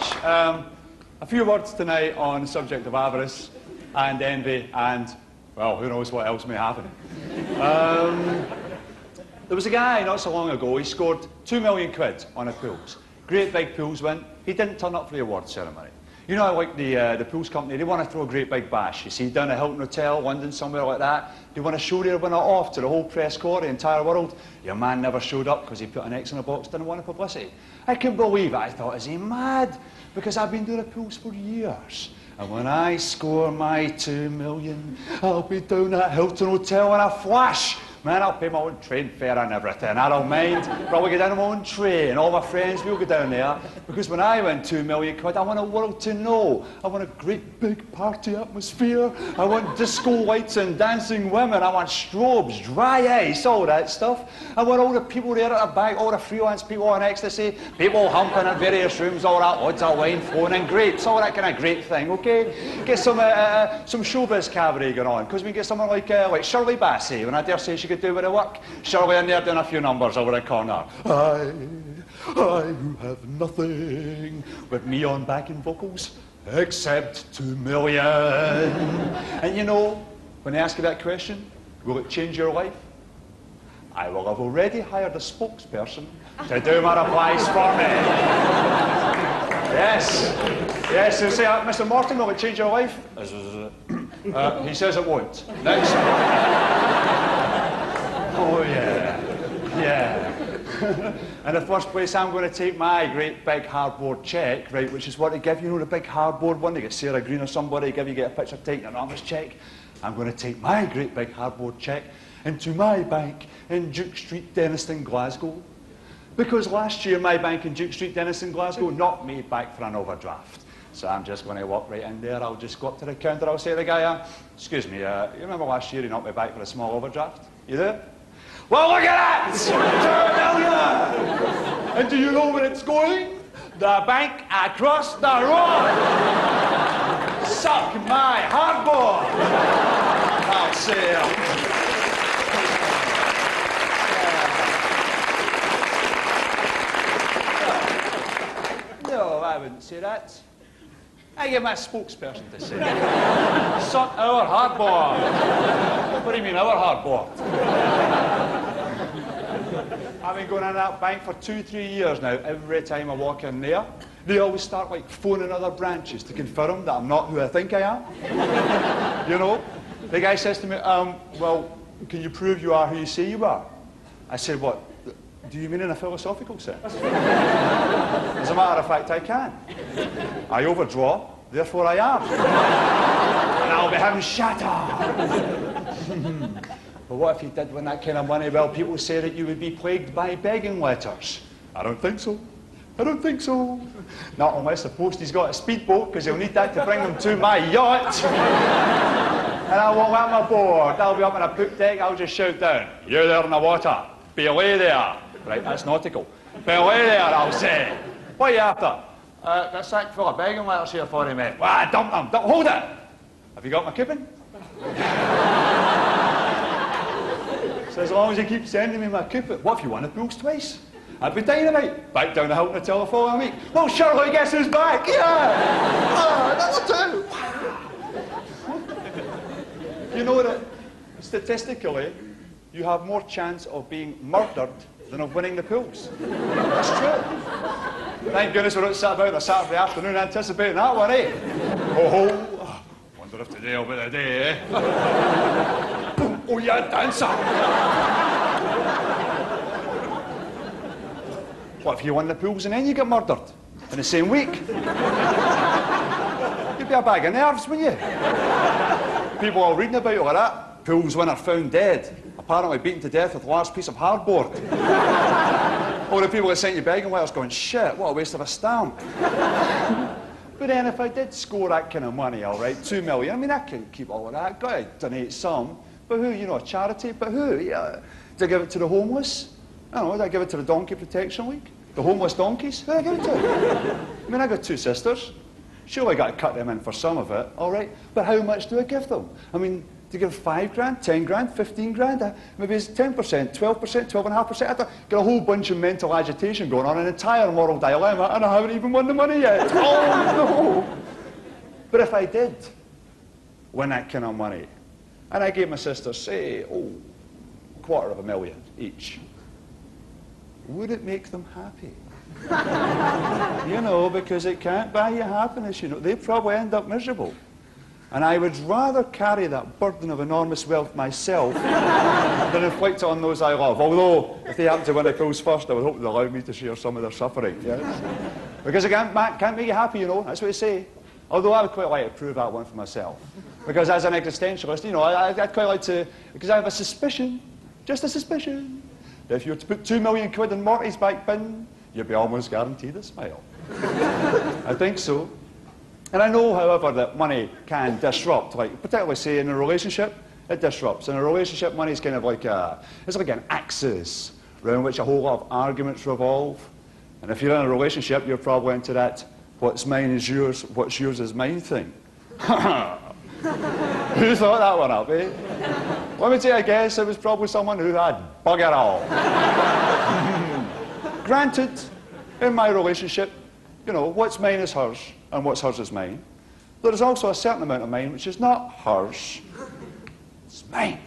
much. A few words tonight on the subject of avarice and envy and, well, who knows what else may happen. There was a guy not so long ago, he scored £2 million on a pools. Great big pools win. He didn't turn up for the award ceremony. You know, like the pools company, they want to throw a great big bash. You see, down at Hilton Hotel, London, somewhere like that, they want to show their winner off to the whole press corps, the entire world. Your man never showed up because he put an X in a box, didn't want the publicity. I couldn't believe it. I thought, is he mad? Because I've been doing the pools for years. And when I score my £2 million, I'll be down at Hilton Hotel in a flash. Man, I'll pay my own train fare and everything. I don't mind. Probably get down on my own train. All my friends will go down there. Because when I win £2 million, I want the world to know. I want a great big party atmosphere. I want disco lights and dancing women. I want strobes, dry ice, all that stuff. I want all the people there at the back, all the freelance people on ecstasy, people humping in various rooms, all that loads of wine flowing and grapes, all that kind of great thing, okay? Get some showbiz cabaret going on. Because we can get someone like Shirley Bassey, and I dare say she could do with the work. Shirley in there doing a few numbers over the corner. I who have nothing with me on backing vocals except $2 million. And you know, when they ask you that question, will it change your life? I will have already hired a spokesperson to do my replies for me. Yes, they say, Mr. Morton, will it change your life? He says it won't. Next. Oh, yeah. In the first place, I'm going to take my great big hardboard cheque, right, which is what they give you, know, the big hardboard one, they get Sarah Green or somebody, get a picture taken, an enormous cheque. I'm going to take my great big hardboard cheque into my bank in Duke Street, Denniston, Glasgow. Because last year, my bank in Duke Street, Denniston, Glasgow knocked me back for an overdraft. So I'm just going to walk right in there, I'll just go up to the counter, I'll say to the guy, excuse me, you remember last year you knocked me back for a small overdraft? You there? Well, look at that! $2 million! And do you know where it's going? The bank across the road! Suck my hardboard! I'll say. No, I wouldn't say that. I get my spokesperson to say it. Suck our hardboard. What do you mean, our hardboard? I've been going in that bank for 2-3 years now. Every time I walk in there, they always start like phoning other branches to confirm that I'm not who I think I am. You know? The guy says to me, well, can you prove you are who you say you are? I said, what? Do you mean in a philosophical sense? As a matter of fact, I can. I overdraw, therefore I am. And I'll be having shatter. But what if you did win that kind of money? Well, people say that you would be plagued by begging letters. I don't think so. I don't think so. Not unless the postie's got a speedboat, because he'll need that to bring them to my yacht. And I won't let my board. I'll be up on a poop deck, I'll just shout down, you there in the water, belay there. Right, that's nautical. Belay there, I'll say. What are you after? Got a sack full of begging letters here for you, mate. Well, dump them. Hold it. Have you got my coupon? So as long as you keep sending me my coupon. What if you won the pools twice? I'd be dynamite. Back down the Hilton Hotel the following week. Well, Shirley, guess who's back? Yeah. That'll do. You know that statistically, you have more chance of being murdered than of winning the pools. That's true. Thank goodness we're not sat about on a Saturday afternoon anticipating that one, eh? Oh, wonder if today will be the day, eh? Oh, yeah, dancer! What if you win the pools and then you get murdered in the same week? You'd be a bag of nerves, wouldn't you? People are reading about you like that. Pools winner found dead. Apparently beaten to death with a large piece of hardboard. All the people that sent you begging letters going, shit, what a waste of a stamp. But then if I did score that kind of money, all right, $2 million, I mean, I couldn't keep all of that. Got to donate some. But who, you know, a charity, but who? Yeah. Did I give it to the homeless? I don't know, did I give it to the Donkey Protection League? The homeless donkeys? Who did I give it to? I mean, I got 2 sisters. Surely I got to cut them in for some of it, all right? But how much do I give them? I mean, you give 5 grand, 10 grand, 15 grand? Maybe it's 10%, 12%, 12.5%. I've got a whole bunch of mental agitation going on, an entire moral dilemma, and I haven't even won the money yet. Oh, no. But if I did win that kind of money, and I gave my sisters, say, $250,000 each, would it make them happy? You know, because it can't buy you happiness, you know. They'd probably end up miserable. And I would rather carry that burden of enormous wealth myself than inflict it on those I love. Although, if they happen to win the pills first, I would hope they'd allow me to share some of their suffering. Yes? Because it can't make you happy, you know. That's what they say. Although I would quite like to prove that one for myself. Because as an existentialist, you know, I'd quite like to, because I have a suspicion, just a suspicion, that if you were to put £2 million in Morty's back bin, you'd be almost guaranteed a smile. I think so. And I know, however, that money can disrupt, like particularly say in a relationship, it disrupts. In a relationship, money is kind of like it's like an axis around which a whole lot of arguments revolve. And if you're in a relationship, you're probably into that what's mine is yours, what's yours is mine thing. Who thought that one up, eh? Let me take a guess, it was probably someone who had bugger all. Granted, in my relationship, you know, what's mine is hers, and what's hers is mine. There is also a certain amount of mine which is not hers, it's mine.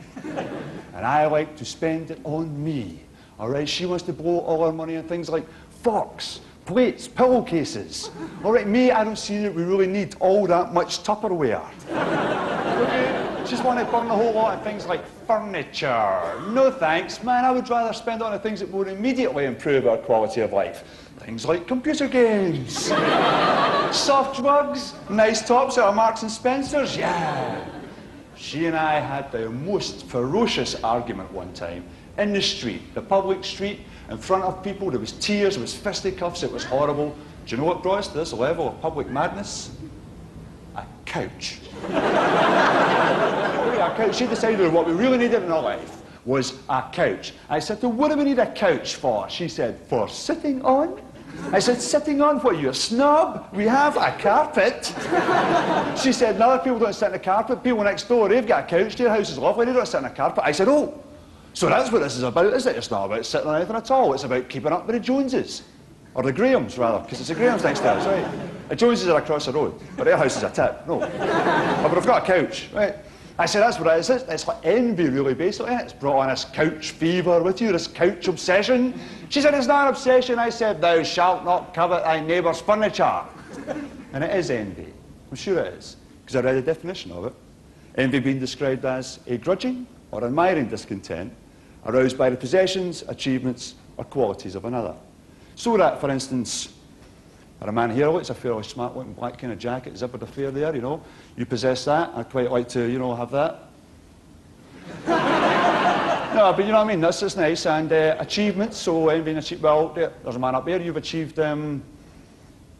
And I like to spend it on me. All right, she wants to blow all her money on things like forks, plates, pillowcases. All right, me, I don't see that we really need all that much Tupperware. Okay? Just want to burn a whole lot of things like furniture. No thanks, man, I would rather spend it on the things that would immediately improve our quality of life. Things like computer games, soft drugs, nice tops out of Marks and Spencer's, yeah. She and I had the most ferocious argument one time in the street, the public street, in front of people. There was tears, there was fisticuffs, it was horrible. Do you know what brought us to this level of public madness? A couch. A couch. She decided what we really needed in our life was a couch. I said to her, what do we need a couch for? She said, for sitting on. I said, sitting on what, you a snob? We have a carpet. She said, no, other people don't sit on the carpet. People next door, they've got a couch, their house is lovely, they don't sit on a carpet. I said, oh, so that's what this is about, is it? It's not about sitting on anything at all. It's about keeping up with the Joneses. Or the Grahams, rather, because it's the Grahams next to us, right? The Joneses are across the road, but their house is a tip, no. But I've got a couch, right? I said, that's what it is. It's like envy, really, basically. It's brought on this couch fever with you, this couch obsession. She said, it's not an obsession. I said, thou shalt not covet thy neighbour's furniture. And it is envy. I'm sure it is, because I read a definition of it. Envy being described as a grudging or admiring discontent aroused by the possessions, achievements, or qualities of another. So that, for instance, or a man here, it's a fairly smart-looking black kind of jacket, zippered affair there, you know. You possess that, I'd quite like to, you know, have that. No, but you know what I mean, that's just nice. And achievements, so envying achievement, well, there's a man up there, you've achieved, well,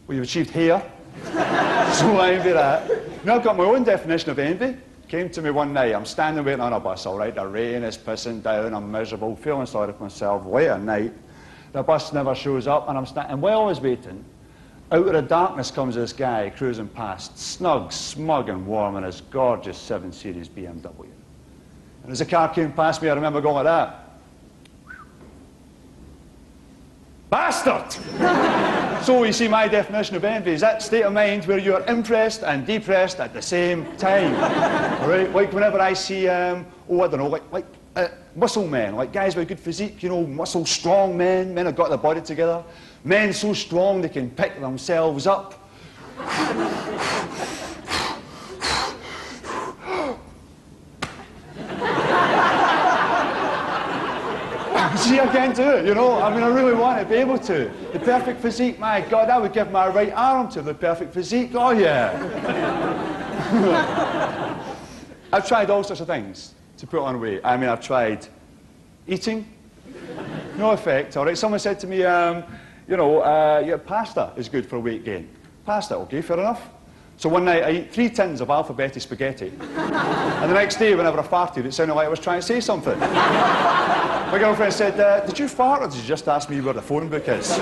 you've achieved hair. So I envy that. Now I've got my own definition of envy. Came to me one night, I'm standing waiting on a bus, all right, the rain is pissing down, I'm miserable, feeling sorry for myself, late at night. The bus never shows up, and I'm standing, and while I was waiting, out of the darkness comes this guy cruising past, snug, smug and warm in his gorgeous 7 Series BMW. And as the car came past me, I remember going like that. Bastard! So you see, my definition of envy is that state of mind where you're impressed and depressed at the same time. All right? Like whenever I see, I don't know, like muscle men, like guys with good physique, you know, muscle strong men, men have got their body together. Men so strong they can pick themselves up. See, I can't do it, you know. I mean, I really want to be able to. The perfect physique, my God, I would give my right arm to the perfect physique. Oh, yeah. I've tried all sorts of things to put on weight. I mean, I've tried eating, no effect. All right, someone said to me, you know, yeah, pasta is good for weight gain. Pasta, okay, fair enough. So one night I eat 3 tins of alphabeti spaghetti. And the next day, whenever I farted, it sounded like I was trying to say something. My girlfriend said, did you fart or did you just ask me where the phone book is?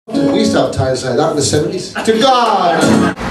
We used to have times like that in the 70s. To God!